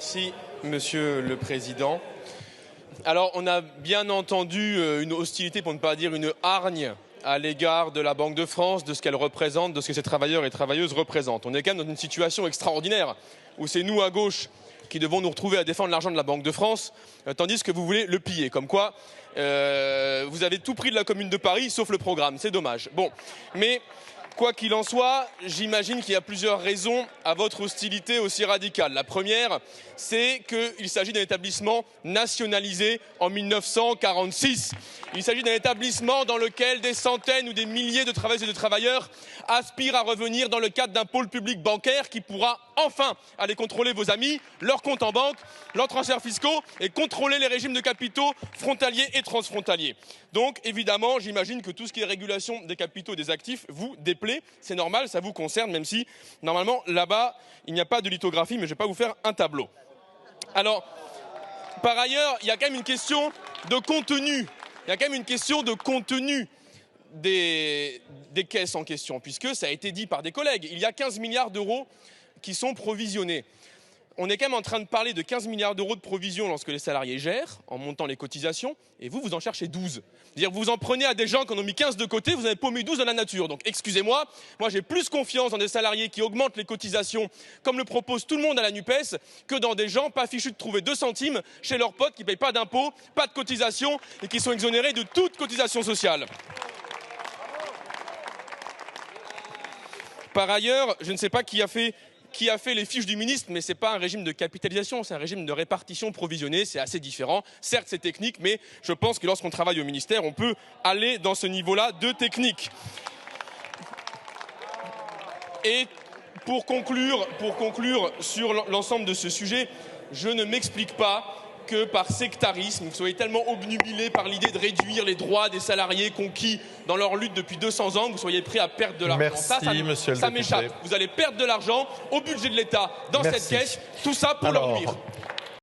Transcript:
Merci, Monsieur le Président. Alors, on a bien entendu une hostilité, pour ne pas dire une hargne, à l'égard de la Banque de France, de ce qu'elle représente, de ce que ces travailleurs et travailleuses représentent. On est quand même dans une situation extraordinaire, où c'est nous, à gauche, qui devons nous retrouver à défendre l'argent de la Banque de France, tandis que vous voulez le piller. Comme quoi, vous avez tout pris de la Commune de Paris, sauf le programme. C'est dommage. Bon, mais quoi qu'il en soit, j'imagine qu'il y a plusieurs raisons à votre hostilité aussi radicale. La première, c'est qu'il s'agit d'un établissement nationalisé en 1946. Il s'agit d'un établissement dans lequel des centaines ou des milliers de travailleuses et de travailleurs aspirent à revenir dans le cadre d'un pôle public bancaire qui pourra enfin aller contrôler vos amis, leurs comptes en banque, leurs transferts fiscaux et contrôler les régimes de capitaux frontaliers et transfrontaliers. Donc évidemment, j'imagine que tout ce qui est régulation des capitaux et des actifs vous déplaît. C'est normal, ça vous concerne, même si normalement là-bas il n'y a pas de lithographie, mais je ne vais pas vous faire un tableau. Alors, par ailleurs, il y a quand même une question de contenu. Il y a quand même une question de contenu des caisses en question, puisque ça a été dit par des collègues. Il y a 15 milliards d'euros qui sont provisionnés. On est quand même en train de parler de 15 milliards d'euros de provisions lorsque les salariés gèrent, en montant les cotisations, et vous en cherchez 12. C'est-à-dire vous en prenez à des gens qui en ont mis 15 de côté, vous n'avez pas mis 12 dans la nature. Donc excusez-moi, moi j'ai plus confiance dans des salariés qui augmentent les cotisations, comme le propose tout le monde à la NUPES, que dans des gens pas fichus de trouver 2 centimes chez leurs potes qui ne payent pas d'impôts, pas de cotisations, et qui sont exonérés de toute cotisation sociale. Par ailleurs, je ne sais pas qui a fait les fiches du ministre, mais ce n'est pas un régime de capitalisation, c'est un régime de répartition provisionnée, c'est assez différent. Certes, c'est technique, mais je pense que lorsqu'on travaille au ministère, on peut aller dans ce niveau-là de technique. Et pour conclure sur l'ensemble de ce sujet, je ne m'explique pas que par sectarisme, vous soyez tellement obnubilés par l'idée de réduire les droits des salariés conquis dans leur lutte depuis 200 ans, que vous soyez prêts à perdre de l'argent. Ça m'échappe. Vous allez perdre de l'argent au budget de l'État dans cette caisse, tout ça pour leur nuire.